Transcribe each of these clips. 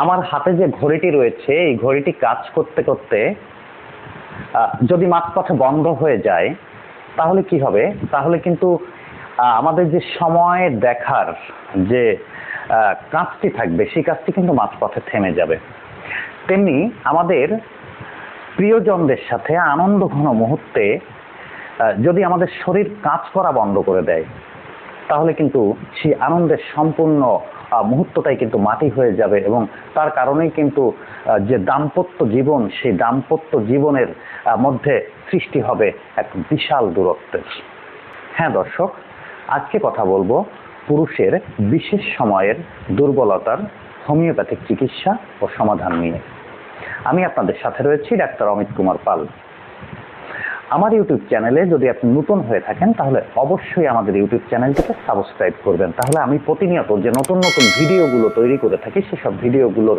আমার হাতে যে ঘড়িটি রয়েছে এই ঘড়িটি কাজ করতে করতে যদি মাঝপথে বন্ধ হয়ে যায় তাহলে কি হবে? তাহলে কিন্তু আমাদের যে সময় দেখার যে কাজটি থাকবে সেই কাজটি কিন্তু মাঝপথে থেমে যাবে। তেমনি আমাদের প্রিয়জনদের সাথে আনন্দ ঘন মুহূর্তে যদি আমাদের শরীর কাজ করা বন্ধ করে দেয় তাহলে কিন্তু সেই আনন্দের সম্পূর্ণ মুহূর্তটাই কিন্তু মাটি হয়ে যাবে এবং তার কারণেই কিন্তু যে দাম্পত্য জীবন সেই দাম্পত্য জীবনের মধ্যে সৃষ্টি হবে এক বিশাল দূরত্বের। হ্যাঁ দর্শক, আজকে কথা বলবো পুরুষের বিশেষ সময়ের দুর্বলতার হোমিওপ্যাথিক চিকিৎসা ও সমাধান নিয়ে। আমি আপনাদের সাথে রয়েছি ডাক্তার অমিত কুমার পাল। আমার ইউটিউব চ্যানেলে যদি আপনি নতুন হয়ে থাকেন তাহলে অবশ্যই আমাদের ইউটিউব চ্যানেলটিকে সাবস্ক্রাইব করবেন, তাহলে আমি প্রতিনিয়ত যে নতুন নতুন ভিডিওগুলো তৈরি করে থাকি সেসব ভিডিওগুলোর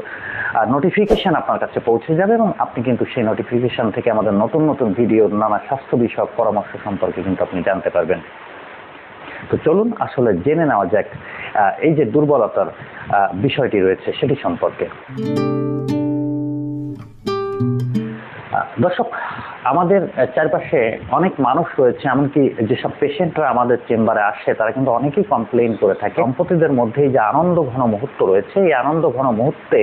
নোটিফিকেশন আপনার কাছে পৌঁছে যাবে এবং আপনি কিন্তু সেই নোটিফিকেশন থেকে আমাদের নতুন নতুন ভিডিওর নানা স্বাস্থ্য বিষয়ক পরামর্শ সম্পর্কে কিন্তু আপনি জানতে পারবেন। তো চলুন আসলে জেনে নেওয়া যাক এই যে দুর্বলতার বিষয়টি রয়েছে সেটি সম্পর্কে। দর্শক, আমাদের চারপাশে অনেক মানুষ রয়েছে, এমনকি যেসব পেশেন্টরা আমাদের চেম্বারে আসে তারা কিন্তু অনেকেই কমপ্লেইন করে থাকে দম্পতিদের মধ্যে যে আনন্দ ঘন মুহূর্ত রয়েছে এই আনন্দ ঘন মুহূর্তে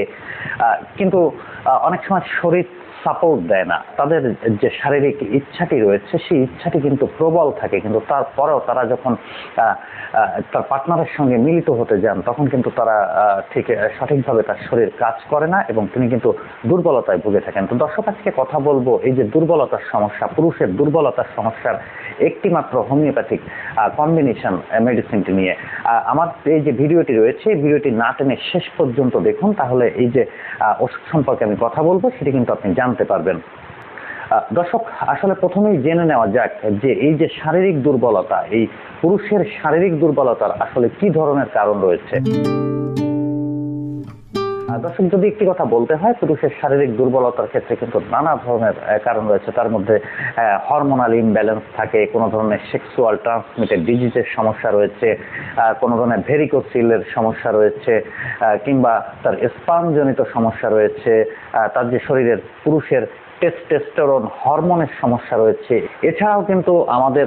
কিন্তু অনেক সময় শরীর সাপোর্ট দেয় না। তাদের যে শারীরিক ইচ্ছাটি রয়েছে সেই ইচ্ছাটি কিন্তু প্রবল থাকে, কিন্তু তারপরেও তারা যখন তার পার্টনারের সঙ্গে মিলিত হতে যান তখন কিন্তু তারা ঠিক সঠিকভাবে তার শরীর কাজ করে না এবং তিনি কিন্তু দুর্বলতায় ভুগে থাকেন। তো দর্শক, আজকে কথা বলবো এই যে দুর্বলতার সমস্যা, পুরুষের দুর্বলতার সমস্যার একটি মাত্র হোমিওপ্যাথিক কম্বিনেশন মেডিসিনটি নিয়ে। আমার এই যে ভিডিওটি রয়েছে এই ভিডিওটি না টেনে শেষ পর্যন্ত দেখুন, তাহলে এই যে ওষুধ সম্পর্কে আমি কথা বলবো সেটি কিন্তু আপনি জানতে পারবেন। দর্শক, আসলে প্রথমেই জেনে নেওয়া যাক যে এই যে শারীরিক দুর্বলতা, এই পুরুষের শারীরিক দুর্বলতার আসলে কি ধরনের কারণ রয়েছে। দর্শক, যদি একটি কথা বলতে হয়, পুরুষের শারীরিক দুর্বলতার ক্ষেত্রে কিন্তু নানা ধরনের কারণ রয়েছে। তার মধ্যে হরমোনাল ইমব্যালেন্স থাকে, কোনো ধরনের সেক্সুয়াল ট্রান্সমিটেড ডিজিজের সমস্যা রয়েছে, কোনো ধরনের ভেরিকোসিলের সমস্যা রয়েছে, কিংবা তার স্পার্মজনিত সমস্যা রয়েছে, তার যে শরীরের পুরুষের টেস্টোস্টেরন হরমোনের সমস্যা রয়েছে। এছাড়াও কিন্তু আমাদের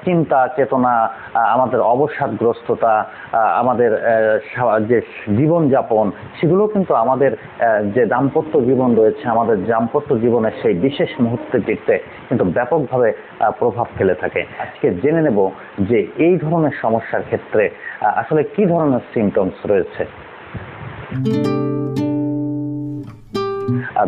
চিন্তা চেতনা, আমাদের অবসাদগ্রস্ততা, আমাদের যে জীবনযাপন সেগুলো কিন্তু আমাদের যে দাম্পত্য জীবন রয়েছে আমাদের দাম্পত্য জীবনের সেই বিশেষ মুহূর্তটিতে কিন্তু ব্যাপকভাবে প্রভাব ফেলে থাকে। আজকে জেনে নেব যে এই ধরনের সমস্যার ক্ষেত্রে আসলে কি ধরনের সিমটমস রয়েছে।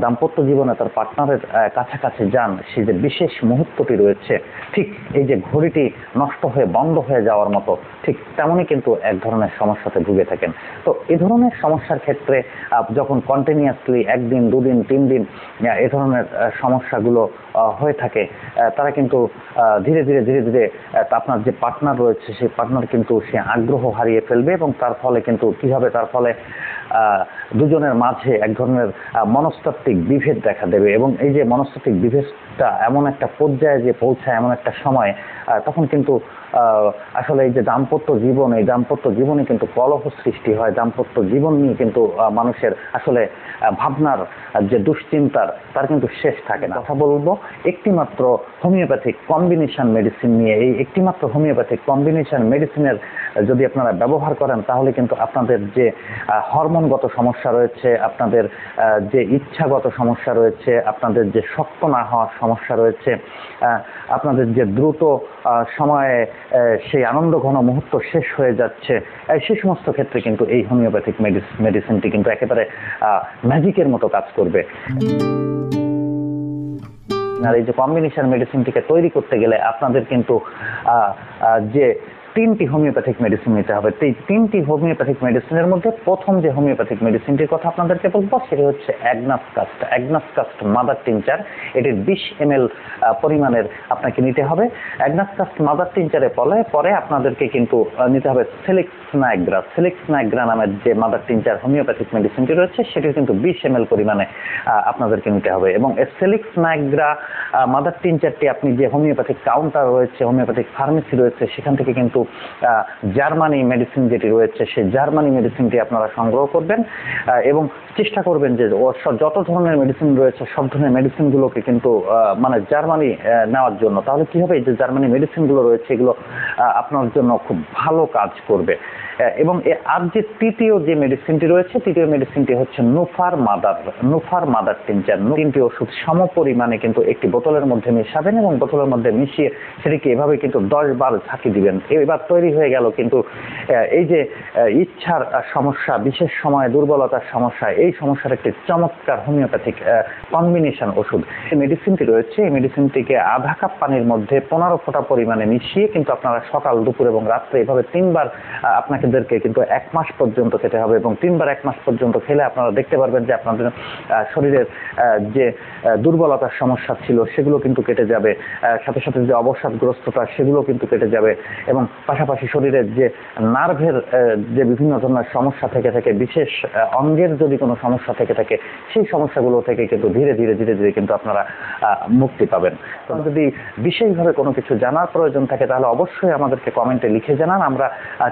দাম্পত্য জীবনে তার পার্টনারের কাছাকাছি যান, সেই যে বিশেষ মুহূর্তটি রয়েছে ঠিক এই যে ঘড়িটি নষ্ট হয়ে বন্ধ হয়ে যাওয়ার মতো ঠিক তেমনই কিন্তু এক ধরনের সমস্যাতে ভুগে থাকেন। তো এই ধরনের সমস্যার ক্ষেত্রে যখন কন্টিনিউয়াসলি একদিন দুদিন তিন দিন এ ধরনের সমস্যাগুলো হয়ে থাকে তারা কিন্তু ধীরে ধীরে ধীরে ধীরে আপনার যে পার্টনার রয়েছে সেই পার্টনার কিন্তু সে আগ্রহ হারিয়ে ফেলবে এবং তার ফলে কিন্তু কি হবে, তার ফলে দুজনের মাঝে এক ধরনের মনস্তাত্ত্বিক বিভেদ দেখা দেবে এবং এই যে মনস্তাত্ত্বিক বিভেদটা এমন একটা পর্যায়ে যে পৌঁছায়, এমন একটা সময় তখন কিন্তু আসলে এই যে দাম্পত্য জীবন, এই দাম্পত্য জীবনে কিন্তু কলহ সৃষ্টি হয়। দাম্পত্য জীবন নিয়ে কিন্তু মানুষের আসলে ভাবনার যে দুশ্চিন্তার তার কিন্তু শেষ থাকে না। কথা বলবো একটিমাত্র হোমিওপ্যাথিক কম্বিনেশন মেডিসিন নিয়ে। এই একটিমাত্র হোমিওপ্যাথিক কম্বিনেশন মেডিসিনের যদি আপনারা ব্যবহার করেন তাহলে কিন্তু আপনাদের যে হরমোনগত সমস্যা রয়েছে, আপনাদের যে ইচ্ছাগত সমস্যা রয়েছে, আপনাদের যে শক্ত না হওয়ার সমস্যা রয়েছে, আপনাদের যে দ্রুত সময়ে সেই আনন্দ ঘন মুহূর্ত শেষ হয়ে যাচ্ছে, সেই সমস্ত ক্ষেত্রে কিন্তু এই হোমিওপ্যাথিক মেডিসিনটি কিন্তু একেবারে ম্যাজিকের মতো কাজ করবে। আর এই যে কম্বিনেশন মেডিসিনটিকে তৈরি করতে গেলে আপনাদের কিন্তু যে তিনটি হোমিওপ্যাথিক মেডিসিন নিতে হবে। এই তিনটি হোমিওপ্যাথিক মেডিসিনের মধ্যে প্রথম যে হোমিওপ্যাথিক মেডিসিনটির কথা আপনাদেরকে বলবো সেটি হচ্ছে অ্যাগনাসকাস্ট মাদার টিনচার। এটির 20 ml পরিমাণের আপনাকে নিতে হবে। অ্যাগনাসকাস্ট মাদার টিনচারে পরে আপনাদেরকে কিন্তু নিতে হবে সেলিক্স নাইগ্রা নামের যে মাদার টিনচার হোমিওপ্যাথিক মেডিসিনটি রয়েছে সেটির কিন্তু 20 ml পরিমাণে আপনাদেরকে নিতে হবে এবং সেলিক্স নাইগ্রা মাদার টিনচারটি আপনি যে হোমিওপ্যাথিক কাউন্টার রয়েছে, হোমিওপ্যাথিক ফার্মেসি রয়েছে সেখান থেকে কিন্তু জার্মানি মেডিসিন যেটি রয়েছে সেই জার্মানি মেডিসিনটি আপনারা সংগ্রহ করবেন এবং চেষ্টা করবেন যে যত ধরনের মেডিসিন রয়েছে সব ধরনের মেডিসিনগুলোকে কিন্তু মানে জার্মানি নেওয়ার জন্য। তাহলে কি হবে, এই যে জার্মানি মেডিসিনগুলো রয়েছে এগুলো আপনার জন্য খুব ভালো কাজ করবে। এবং আর যে তৃতীয় যে মেডিসিনটি রয়েছে, তৃতীয় মেডিসিনটি হচ্ছে নুফার মাদার টিনচার। 3টি ওষুধ সমপরিমাণে কিন্তু একটি বোতলের মধ্যে মেশাবেন এবং বোতলের মধ্যে মিশিয়ে সেটিকে এভাবে কিন্তু 10 বার ঝাঁকি দিবেন। এবার তৈরি হয়ে গেল কিন্তু এই যে ইচ্ছার সমস্যা, বিশেষ সময়ে দুর্বলতার সমস্যা, এই সমস্যার একটি চমৎকার হোমিওপ্যাথিক কম্বিনেশন ওষুধ। এই মেডিসিনটি রয়েছে, এই মেডিসিনটিকে আধা কাপ পানির মধ্যে 15 ফোঁটা পরিমাণে মিশিয়ে কিন্তু আপনারা সকাল, দুপুর এবং রাত্রে এভাবে 3 বার আপনাদেরকে কিন্তু 1 মাস পর্যন্ত খেতে হবে এবং 3 বার 1 মাস পর্যন্ত খেলে আপনারা দেখতে পারবেন যে আপনাদের শরীরের যে দুর্বলতার সমস্যা ছিল সেগুলো কিন্তু কেটে যাবে, সাথে সাথে যে অবসাদগ্রস্ততা সেগুলো কিন্তু কেটে যাবে এবং পাশাপাশি শরীরের যে নার্ভের যে বিভিন্ন ধরনের সমস্যা থেকে থাকে, বিশেষ অঙ্গের যদি কোনো সমস্যা থেকে থাকে সেই সমস্যাগুলো থেকে কিন্তু ধীরে ধীরে কিন্তু আপনারা মুক্তি পাবেন। তো যদি বিশেষভাবে কোনো কিছু জানার প্রয়োজন থাকে তাহলে অবশ্যই আমাদেরকে কমেন্টে লিখে জানান। আমরা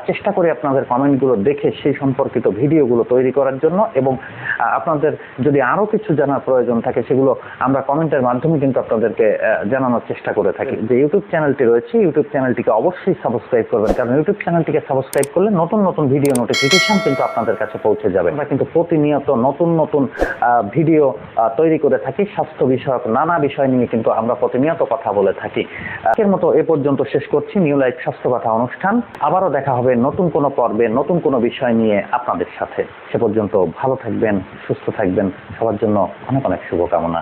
চেষ্টা করি আপনাদের কমেন্টগুলো দেখে সেই সম্পর্কিত ভিডিওগুলো তৈরি করার জন্য, এবং আপনাদের যদি আরও কিছু জানার প্রয়োজন থাকে সেগুলো আমরা কমেন্টের মাধ্যমে কিন্তু আপনাদেরকে জানানোর চেষ্টা করে থাকি। যে ইউটিউব চ্যানেলটি রয়েছে, ইউটিউব চ্যানেলটিকে অবশ্যই সাবস্ক্রাইব করবেন, কারণ ইউটিউব চ্যানেলটিকে সাবস্ক্রাইব করলে নতুন নতুন ভিডিও নোটিফিকেশন কিন্তু আপনাদের কাছে পৌঁছে যাবে। আমরা কিন্তু প্রতিনিয়ত নতুন নতুন ভিডিও তৈরি করে থাকি, স্বাস্থ্য বিষয়ক নানা বিষয় নিয়ে কিন্তু আমরা প্রতিনিয়ত কথা বলে থাকি। এর মতো এ পর্যন্ত শেষ করছি নিউ লাইফ স্বাস্থ্য কথা অনুষ্ঠান। আবারও দেখা হবে নতুন কোনো পর্বে নতুন কোনো বিষয় নিয়ে আপনাদের সাথে। সে পর্যন্ত ভালো থাকবেন, সুস্থ থাকবেন, সবার জন্য অনেক অনেক শুভকামনা।